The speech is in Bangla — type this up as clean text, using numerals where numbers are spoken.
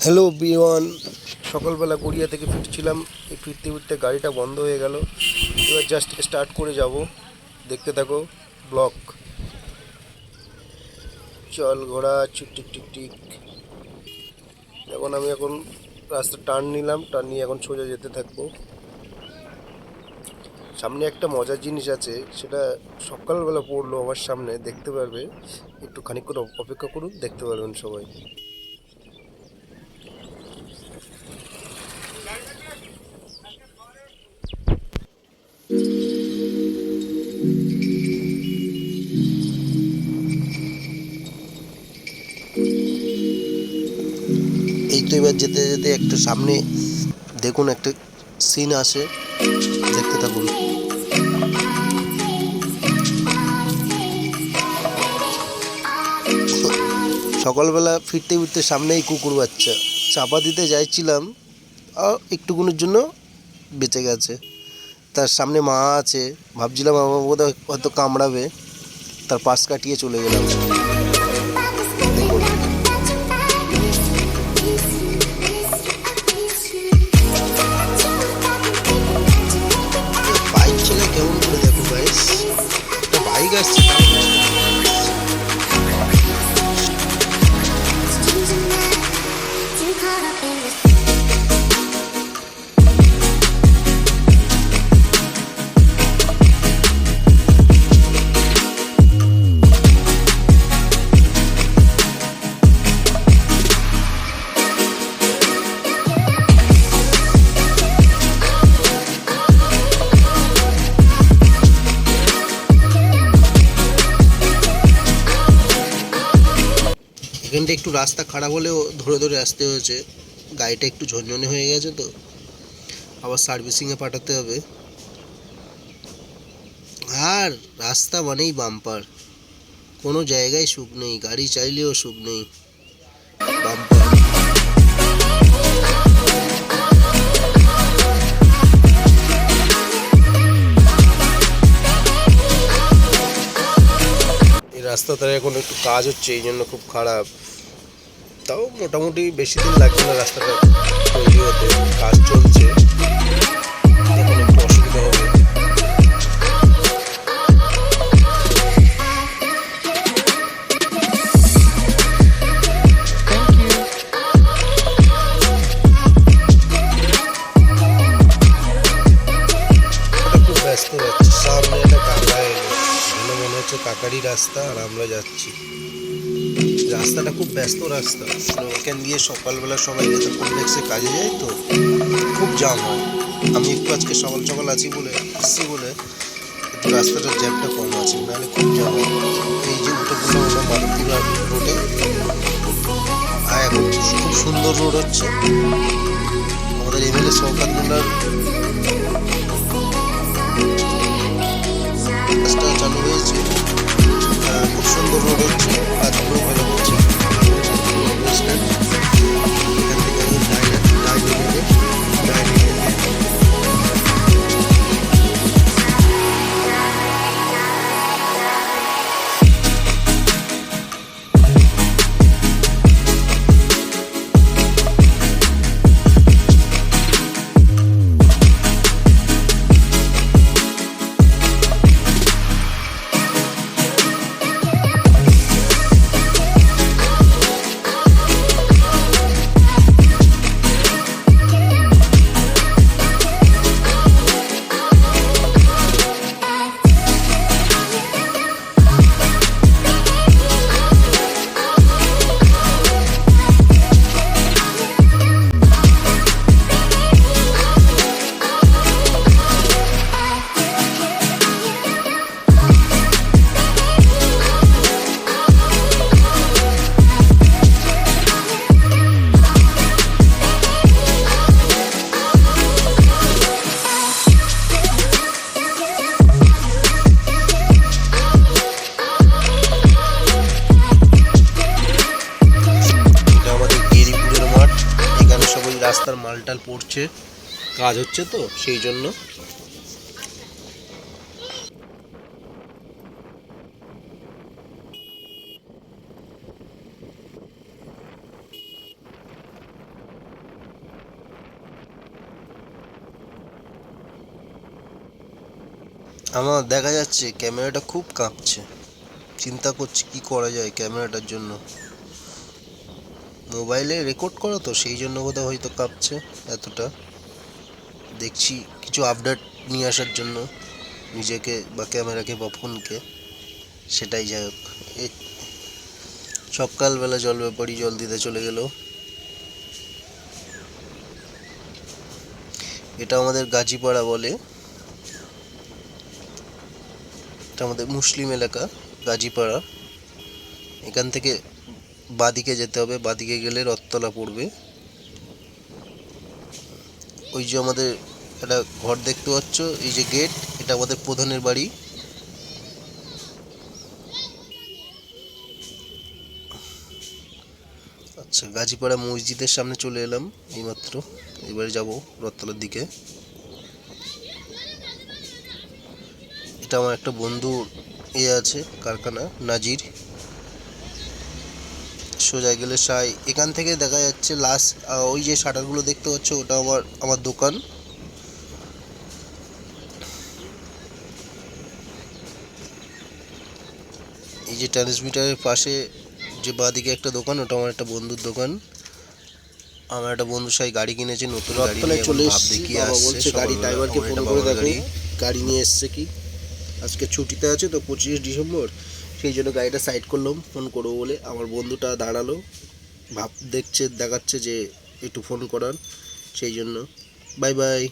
হ্যালো বিওয়ান, সকালবেলা গড়িয়া থেকে ফিরছিলাম। এই ফিরতে ফিরতে গাড়িটা বন্ধ হয়ে গেল। এবার জাস্ট স্টার্ট করে যাব। দেখতে থাকো ব্লক। চল ঘোড়া চিক টিক টিক টিক। এখন রাস্তা টার্ন নিলাম, টার্ন নিয়ে এখন সোজা যেতে থাকবো। সামনে একটা মজার জিনিস আছে, সেটা সকালবেলা পড়লো আমার সামনে, দেখতে পারবে। একটু খানিকক্ষণ অপেক্ষা করুন, দেখতে পারবেন সবাই। এই তো এবার যেতে যেতে একটা সামনে দেখুন একটা সিন আসে, দেখতে থাকুন। সকালবেলা ফিরতে ফিরতে সামনেই কুকুর বাচ্চা, চাপা দিতে যাইছিলাম, একটুকুনের জন্য বেঁচে গেছে। তার সামনে মা আছে, ভাবছিলাম আমার বোধহয় হয়তো কামড়াবে, তার পাশ কাটিয়ে চলে গেলাম। দেখুন, বাইক চলে কেমন করে, দেখো গাইস, একটা বাইক আসছে। এখানটা একটু রাস্তা খারাপ হলেও ধরে ধরে আসতে হয়েছে, গাড়িটা একটু ঝনঝনে হয়ে গেছে তো, আবার সার্ভিসিংয়ে পাঠাতে হবে। আর রাস্তা মানেই বাম্পার, কোনো জায়গায় সুখ নেই, গাড়ি চাইলেও সুখ নেই, বাম্পার। এই রাস্তাটার এখন একটু কাজ হচ্ছে, এই জন্য খুব খারাপ। তাও মোটামুটি বেশি দিন লাগবে না রাস্তাটা তৈরি হতে, কাজ চলছে, এখন একটু অসুবিধা হবে। খুব ব্যস্ত যাচ্ছে, সামনে একটা কাকা এলো, মনে হচ্ছে কাকারই রাস্তা, আর আমরা যাচ্ছি। রাস্তাটা খুব ব্যস্ত রাস্তা, এখান দিয়ে সকালবেলা সবাই যেতে কমপ্লেক্সে কাজে যায় তো, খুব জাম হয়। আমি একটু আজকে সকাল সকাল এসছি বলে একটু রাস্তাটার জ্যামটা কম আছে, নাহলে খুব জাম হয়। এই যে উঠে পড়লাম আমরা মারুতিরা রোডে, আর এখন খুব সুন্দর রোড হচ্ছে। আমাদের এমএলএ শওকত মোল্লার কাজটা চালু হয়েছে, খুব সুন্দর রোড হচ্ছে, কাজগুলো ভালো হচ্ছে। এখান থেকে আমি ডাইনে রাস্তার মালটাল পড়ছে, কাজ হচ্ছে তো সেই জন্য। আমার দেখা যাচ্ছে ক্যামেরাটা খুব কাঁপছে, চিন্তা করছি কি করা যায় ক্যামেরাটার জন্য। মোবাইলে রেকর্ড করা তো, সেই জন্য বোধহয় হয়তো কাঁপছে এতটা। দেখছি কিছু আপডেট নিয়ে আসার জন্য নিজেকে বা ক্যামেরাকে বা ফোনকে, সেটাই যাই হোক। এই সকালবেলা জল ব্যাপারী জল দিতে চলে গেল। এটা আমাদের গাজীপাড়া বলে, এটা আমাদের মুসলিম এলাকা গাজীপাড়া। এখান থেকে বাদিকে যেতে হবে, বাদিকে গেলে রথতলা পড়বে। ওই যে আমাদের একটা ঘর দেখতে পাচ্ছ, এই যে গেট, এটা আমাদের প্রধানের বাড়ি। আচ্ছা, গাজীপাড়া মসজিদের সামনে চলে এলাম এইমাত্র। এবারে যাব রথতলার দিকে। এটা আমার একটা বন্ধু আছে কারখানা, নাজির। সোজা গেলে সাই, এখান থেকে দেখা যাচ্ছে লাস্ট ওই যে শাটারগুলো দেখতে পাচ্ছ, ওটা আমার দোকান। এই যে ট্রান্সমিটারের পাশে যে বাঁদিকে একটা দোকান, ওটা আমার একটা বন্ধুর দোকান। আমার একটা বন্ধু সাই গাড়ি কিনেছে, নতুন গাড়ি নিয়ে চলে এসেছি। বাবা বলছে গাড়ি ড্রাইভারকে ফোন করে দেখো গাড়ি নিয়ে এসছে কি। আজকে ছুটিতে আছে তো, 25 ডিসেম্বর, সেই জন্য গাড়িটা সাইড করলাম ফোন করবো বলে। আমার বন্ধুটা দাঁড়ালো, দেখাচ্ছে যে একটু ফোন করার, সেই জন্য। Bye bye.